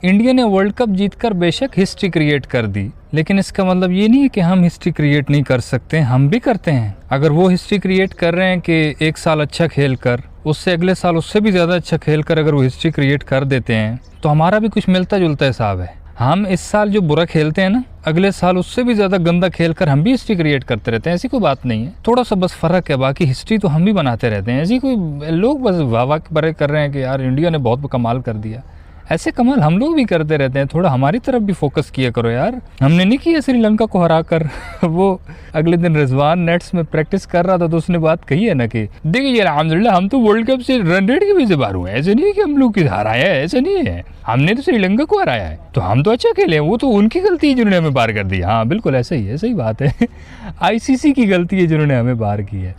India ने world cup जीतकर बेशक हिस्ट्री क्रिएट कर दी, लेकिन इसका मतलब ये नहीं है कि हम हिस्ट्री क्रिएट नहीं कर सकते। हम भी करते हैं। अगर वो हिस्ट्री क्रिएट कर रहे हैं कि एक साल अच्छा खेल कर उससे अगले साल उससे भी ज़्यादा अच्छा खेल कर अगर वो हिस्ट्री क्रिएट कर देते हैं तो हमारा भी कुछ मिलता जुलता हिसाब है। हम इस साल जो बुरा खेलते हैं ना, अगले साल उससे भी ज़्यादा गंदा खेल कर हम भी हिस्ट्री क्रिएट करते रहते हैं। ऐसी कोई बात नहीं है, थोड़ा सा बस फ़र्क है। बाकी हिस्ट्री तो हम भी बनाते रहते हैं। ऐसी कोई लोग बस वाह बड़े कर रहे हैं कि यार इंडिया ने बहुत कमाल कर दिया। ऐसे कमाल हम लोग भी करते रहते हैं। थोड़ा हमारी तरफ भी फोकस किया करो यार। हमने नहीं किया श्रीलंका को हरा कर। वो अगले दिन रिजवान नेट्स में प्रैक्टिस कर रहा था तो उसने बात कही है ना कि देखिए यार अल्हम्दुलिल्लाह हम तो वर्ल्ड कप से रन रेट की वजह से बाहर हुए। ऐसे नहीं है कि हम लोग की हराया है, ऐसा नहीं है। हमने तो श्रीलंका को हराया है तो हम तो अच्छा खेले। वो तो उनकी गलती है जिन्होंने हमें बाहर कर दिया। हाँ बिल्कुल ऐसा ही है, सही बात है। ICC की गलती है जिन्होंने हमें बाहर की है,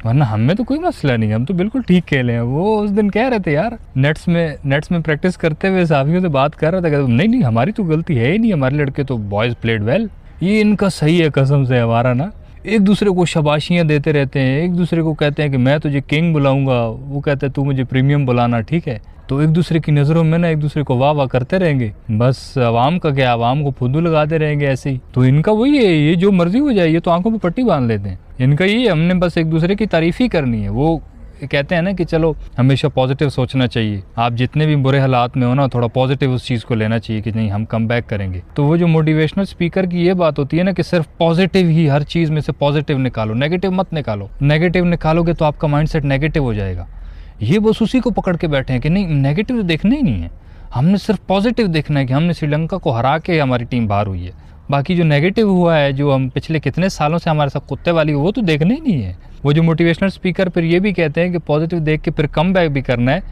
वरना हमें तो कोई मसला नहीं। हम तो बिल्कुल ठीक खेले हैं। वो उस दिन कह रहे थे यार नेट्स में प्रैक्टिस करते हुए साथियों से बात कर रहा था, नहीं हमारी तो गलती है ही नहीं, हमारे लड़के तो बॉयज़ प्लेड वेल। ये इनका सही है कसम से। हमारा ना एक दूसरे को शाबाशियाँ देते रहते हैं, एक दूसरे को कहते हैं कि मैं तुझे किंग बुलाऊंगा, वो कहता है तू मुझे प्रीमियम बुलाना, ठीक है। तो एक दूसरे की नज़रों में ना एक दूसरे को वाह वाह करते रहेंगे। बस आवाम का क्या, आवाम को फुद्दू लगाते रहेंगे ऐसे ही। तो इनका वही है, ये जो मर्जी हो जाए, ये तो आंखों पे पट्टी बांध लेते हैं। इनका ये हमने बस एक दूसरे की तारीफ़ ही करनी है। वो कहते हैं ना कि चलो हमेशा पॉजिटिव सोचना चाहिए। आप जितने भी बुरे हालात में हो ना, थोड़ा पॉजिटिव उस चीज़ को लेना चाहिए कि नहीं हम कम बैक करेंगे। तो वो जो मोटिवेशनल स्पीकर की ये बात होती है ना कि सिर्फ पॉजिटिव ही, हर चीज़ में से पॉजिटिव निकालो, नेगेटिव मत निकालो। नेगेटिव निकालोगे तो आपका माइंडसेट नेगेटिव हो जाएगा। ये बस उसी को पकड़ के बैठे हैं कि नहीं नेगेटिव देखना ही नहीं है, हमने सिर्फ पॉजिटिव देखना है कि हमने श्रीलंका को हरा के हमारी टीम बाहर हुई है। बाकी जो नेगेटिव हुआ है, जो हम पिछले कितने सालों से हमारे साथ कुत्ते वाली, वो तो देखना ही नहीं है। वो जो मोटिवेशनल स्पीकर फिर ये भी कहते हैं कि पॉजिटिव देख के फिर कम बैक भी करना है,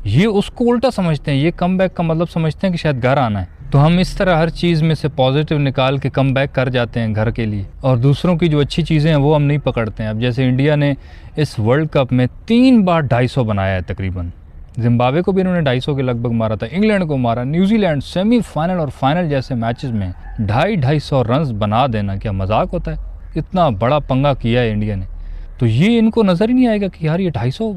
ये उसको उल्टा समझते हैं। ये कम बैक का मतलब समझते हैं कि शायद घर आना है। तो हम इस तरह हर चीज़ में से पॉजिटिव निकाल के कम बैक कर जाते हैं घर के लिए, और दूसरों की जो अच्छी चीज़ें हैं वो हम नहीं पकड़ते हैं। अब जैसे इंडिया ने इस वर्ल्ड कप में 3 बार 250 बनाया है तकरीबन। जिम्बाब्वे को भी इन्होंने 250 के लगभग मारा था, इंग्लैंड को मारा, न्यूजीलैंड सेमीफाइनल और फाइनल जैसे मैचेस में 250 रन बना देना क्या मजाक होता है। इतना बड़ा पंगा किया है इंडिया ने। तो ये इनको नज़र ही नहीं आएगा कि यार ये 250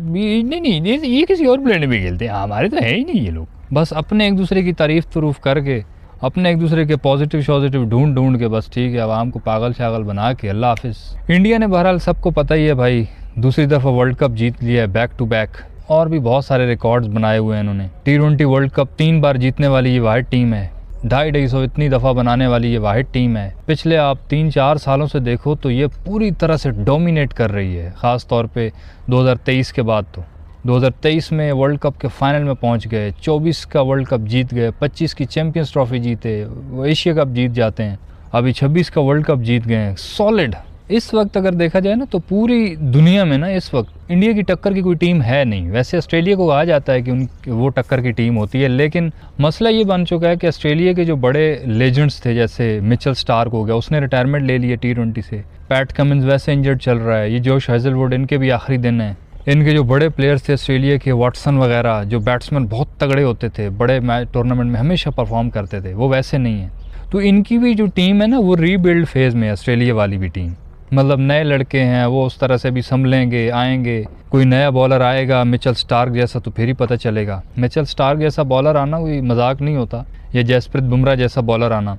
नहीं ये किसी और प्लेयर में खेलते हैं, हमारे तो है ही नहीं ये लोग। बस अपने एक दूसरे की तारीफ़ तुरूफ़ करके, अपने एक दूसरे के पॉजिटिव शॉजिटिव ढूंढ के बस ठीक है आवाम को पागल शागल बना के अल्लाह हाफिज़। इंडिया ने बहरहाल सबको पता ही है भाई, दूसरी दफ़ा वर्ल्ड कप जीत लिया है बैक टू बैक, और भी बहुत सारे रिकॉर्ड्स बनाए हुए हैं इन्होंने। T20 वर्ल्ड कप 3 बार जीतने वाली ये वाहिद टीम है। 250 इतनी दफ़ा बनाने वाली ये वाहिद टीम है। पिछले आप 3-4 सालों से देखो तो ये पूरी तरह से डोमिनेट कर रही है, ख़ास तौर पे 2023 के बाद। तो 2023 में वर्ल्ड कप के फाइनल में पहुंच गए, 24 का वर्ल्ड कप जीत गए, 25 की चैम्पियंस ट्रॉफी जीते, वो एशिया कप जीत जाते हैं, अभी 26 का वर्ल्ड कप जीत गए हैं। सॉलिड। इस वक्त अगर देखा जाए ना तो पूरी दुनिया में ना इस वक्त इंडिया की टक्कर की कोई टीम है नहीं। वैसे ऑस्ट्रेलिया को कहा जाता है कि वो टक्कर की टीम होती है, लेकिन मसला ये बन चुका है कि ऑस्ट्रेलिया के जो बड़े लेजेंड्स थे, जैसे मिचेल स्टार्क हो गया, उसने रिटायरमेंट ले लिया T20 से। पैट कमिंस वैसे इंजर्ड चल रहा है। ये जोश हेजलवुड, इनके भी आखिरी दिन है। इनके जो बड़े प्लेयर्स थे ऑस्ट्रेलिया के, वाटसन वगैरह, जो बैट्समैन बहुत तगड़े होते थे, बड़े मैच टूर्नामेंट में हमेशा परफॉर्म करते थे, वो वैसे नहीं है। तो इनकी भी जो टीम है ना वो रीबिल्ड फेज़ में है, ऑस्ट्रेलिया वाली भी टीम। मतलब नए लड़के हैं, वो उस तरह से भी संभलेंगे, आएंगे। कोई नया बॉलर आएगा मिचेल स्टार्क जैसा तो फिर ही पता चलेगा। मिचेल स्टार्क जैसा बॉलर आना कोई मजाक नहीं होता, या जसप्रीत बुमराह जैसा बॉलर आना।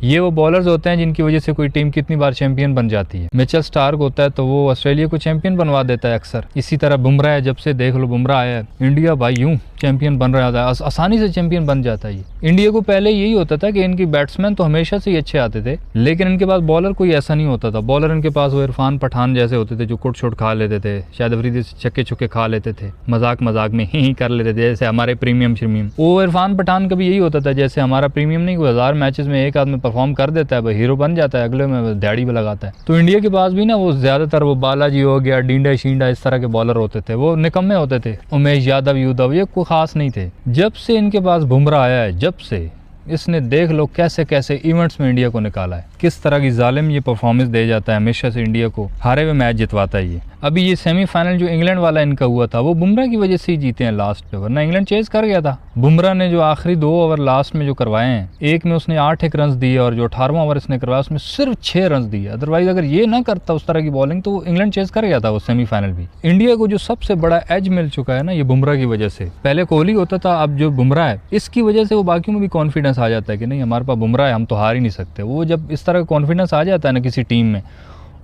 ये वो बॉलर्स होते हैं जिनकी वजह से कोई टीम कितनी बार चैंपियन बन जाती है। मिचेल स्टार्क होता है तो वो ऑस्ट्रेलिया को चैंपियन बनवा देता है अक्सर। इसी तरह बुमराह है, जब से देख लो बुमराह आया, इंडिया भाई यूं चैंपियन बन रहा था, आसानी से चैंपियन बन जाता है। इंडिया को पहले यही होता था कि इनकी बैट्समैन तो हमेशा से ही अच्छे आते थे, लेकिन इनके पास बॉलर कोई ऐसा नहीं होता था। बॉलर इनके पास वो इरफान पठान जैसे होते थे जो कुट शुट खा लेते थे, शायद अफरीदी से चक्के चुक्के खा लेते थे, मजाक में ही कर लेते थे, जैसे हमारे प्रीमियम श्रीमियम। वो इरफान पठान का भी यही होता था, जैसे हमारा प्रीमियम नहीं, 1000 मैचेस में एक आदमी परफॉर्म कर देता है, हीरो बन जाता है, अगले में दिहाड़ी भी लगाता है। तो इंडिया के पास भी ना वो ज्यादातर वो बालाजी हो गया, डींडा शींडा, इस तरह के बॉलर होते थे, वो निकम्मे होते थे। उमेश यादव ये कोई खास नहीं थे। जब से इनके पास बुमराह आया है, जब से इसने देख लो कैसे कैसे इवेंट्स में इंडिया को निकाला है। किस तरह की जालिम ये परफॉर्मेंस दे जाता है, हमेशा से इंडिया को हारे हुए मैच जितवाता है ये। अभी ये सेमीफाइनल जो इंग्लैंड वाला इनका हुआ था वो बुमराह की वजह से ही जीते हैं लास्ट पे, वरना इंग्लैंड चेज कर गया था। बुमराह ने जो आखिरी 2 ओवर लास्ट में जो करवाए हैं, एक में उसने 8 रन दिए और जो 18वां ओवर इसने करवाया उसमें सिर्फ 6 रन दिए। अदरवाइज अगर ये ना करता उस तरह की बॉलिंग तो इंग्लैंड चेज कर गया था वो सेमीफाइनल भी। इंडिया को जो सबसे बड़ा एज मिल चुका है ना ये बुमराह की वजह से। पहले कोहली होता था, अब जो बुमराह है इसकी वजह से वो बाकियों में भी कॉन्फिडेंस आ जाता है कि नहीं हमारे पास बुमराह है, हम तो हार ही नहीं सकते। वो जब इस तरह का कॉन्फिडेंस आ जाता है ना किसी टीम में,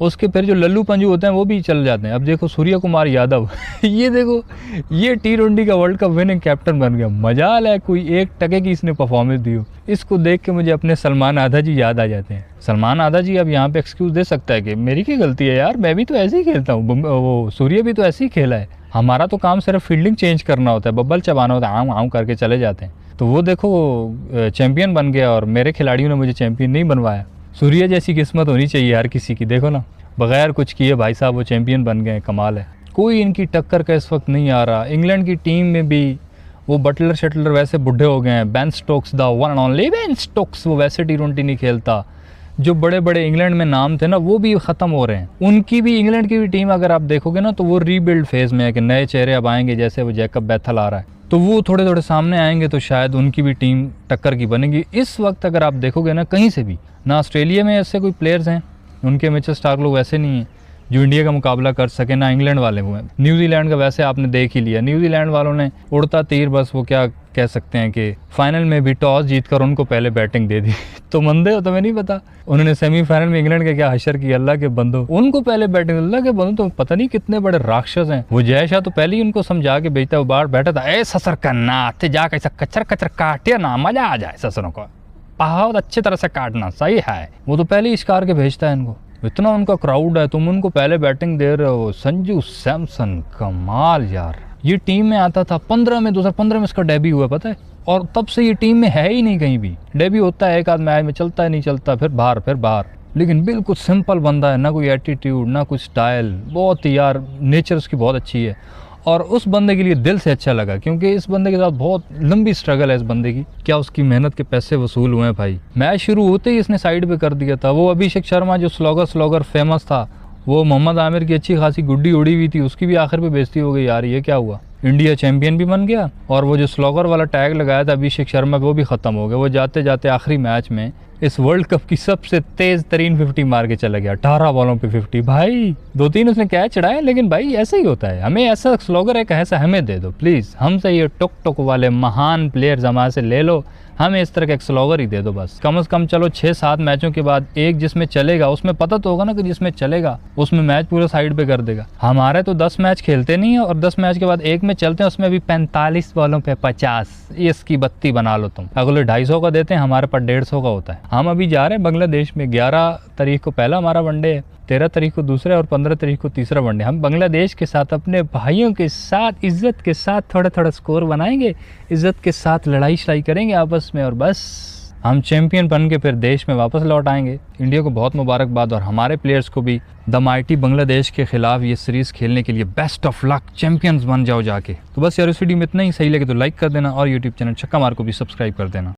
उसके फिर जो लल्लू पंजू होते हैं वो भी चल जाते हैं। अब देखो सूर्य कुमार यादव ये देखो ये T20 का वर्ल्ड कप विनिंग कैप्टन बन गया। मजाल है, कोई 1 टके की इसने परफॉर्मेंस दी हो। इसको देख के मुझे अपने सलमान आधा जी याद आ जाते हैं। सलमान आधा जी अब यहाँ पे एक्सक्यूज दे सकता है कि मेरी क्या गलती है यार, मैं भी तो ऐसे ही खेलता हूँ, वो सूर्य भी तो ऐसे ही खेला है, हमारा तो काम सिर्फ फील्डिंग चेंज करना होता है, बब्बल चबाना होता है, आम करके चले जाते हैं। तो वो देखो चैंपियन बन गया और मेरे खिलाड़ियों ने मुझे चैंपियन नहीं बनवाया। सूर्य जैसी किस्मत होनी चाहिए हर किसी की। देखो ना, बगैर कुछ किए भाई साहब वो चैंपियन बन गए, कमाल है। कोई इनकी टक्कर का इस वक्त नहीं आ रहा। इंग्लैंड की टीम में भी वो बटलर शटलर वैसे बुढ़े हो गए हैं। Ben Stokes the one and only Ben Stokes, वो वैसे T20 नहीं खेलता। जो बड़े बड़े इंग्लैंड में नाम थे ना वो भी ख़त्म हो रहे हैं। उनकी भी, इंग्लैंड की भी टीम अगर आप देखोगे ना तो वो रीबिल्ड फेज़ में है कि नए चेहरे अब आएंगे, जैसे वो जैकब बैथल आ रहा है तो वो थोड़े थोड़े सामने आएंगे तो शायद उनकी भी टीम टक्कर की बनेगी। इस वक्त अगर आप देखोगे ना कहीं से भी ना ऑस्ट्रेलिया में ऐसे कोई प्लेयर्स हैं, उनके मिचेल स्टार्क लोग वैसे नहीं हैं जो इंडिया का मुकाबला कर सके, ना इंग्लैंड वाले हुए। न्यूजीलैंड का वैसे आपने देख ही लिया, न्यूजीलैंड वालों ने उड़ता तीर, बस वो क्या कह सकते हैं कि फाइनल में भी टॉस जीतकर उनको पहले बैटिंग दे दी तो मंदे हो, तुम्हें नहीं पता उन्होंने सेमीफाइनल में इंग्लैंड का क्या हशर किया। अल्लाह के बंदो, उनको पहले बैटिंग, अल्लाह के बंदो तो पता नहीं कितने बड़े राक्षस हैं। वो जय शाह तो पहले ही उनको समझा के भेजता, वो बाहर बैठा था, ए ससर करना जा कैसा कचर कचर काटे ना, मजा आ जाए ससरों को, बहुत अच्छी तरह से काटना सही है। वो तो पहले ही शिकार के भेजता है इनको। इतना उनका क्राउड है, तुम उनको पहले बैटिंग दे रहे हो। संजू सैमसन कमाल यार, ये टीम में आता था 15 में, 2015 में इसका डेब्यू हुआ पता है, और तब से ये टीम में है ही नहीं कहीं भी। डेब्यू होता है एक आध मैच में, चलता है नहीं चलता, फिर बाहर। लेकिन बिल्कुल सिंपल बंदा है, ना कोई एटीट्यूड ना कुछ स्टाइल, बहुत यार नेचर उसकी बहुत अच्छी है। और उस बंदे के लिए दिल से अच्छा लगा क्योंकि इस बंदे के साथ बहुत लंबी स्ट्रगल है इस बंदे की। क्या उसकी मेहनत के पैसे वसूल हुए हैं भाई। मैच शुरू होते ही इसने साइड पे कर दिया था। वो अभिषेक शर्मा जो स्लॉगर फेमस था, वो मोहम्मद आमिर की अच्छी खासी गुड्डी उड़ी हुई थी, उसकी भी आखिर पे बेइज्जती हो गई। यार ये क्या हुआ, इंडिया चैंपियन भी बन गया और वो जो स्लॉगर वाला टैग लगाया था अभिषेक शर्मा पे वो भी ख़त्म हो गया। वो जाते जाते आखिरी मैच में इस वर्ल्ड कप की सबसे तेज तरीन 50 मार के चला गया, 18 बॉलों पे 50। भाई 2-3 उसने कैच चढ़ाए, लेकिन भाई ऐसा ही होता है। हमें ऐसा स्लोगर एक ऐसा हमें दे दो प्लीज़, हमसे ये टुक वाले महान प्लेयर्स हमारे से ले लो, हमें इस तरह का एक स्लोगर ही दे दो बस। कम से कम चलो 6-7 मैचों के बाद एक जिसमें चलेगा, उसमें पता तो होगा ना कि जिसमें चलेगा उसमें मैच पूरा साइड पे कर देगा। हमारे तो 10 मैच खेलते नहीं है और 10 मैच के बाद एक में चलते हैं, उसमें भी 45 बॉलों पे 50, इसकी बत्ती बना लो तुम। अगले 250 का देते हैं, हमारे पास 150 का होता है। हम अभी जा रहे हैं बांग्लादेश में, 11 तारीख को पहला हमारा वनडे है, 13 तारीख को दूसरा और 15 तारीख को तीसरा वनडे। हम बांग्लादेश के साथ अपने भाइयों के साथ इज्जत के साथ थोड़ा स्कोर बनाएंगे, इज्जत के साथ लड़ाई शड़ाई करेंगे आपस में और बस हम चैंपियन बन के फिर देश में वापस लौट आएंगे। इंडिया को बहुत मुबारकबाद और हमारे प्लेयर्स को भी द माइटी बांग्लादेश के खिलाफ ये सीरीज़ खेलने के लिए बेस्ट ऑफ लक, चैंपियंस बन जाओ जाके। तो बस यार इस वीडियो में इतना ही। सही लगे तो लाइक कर देना और यूट्यूब चैनल छक्का मार को भी सब्सक्राइब कर देना।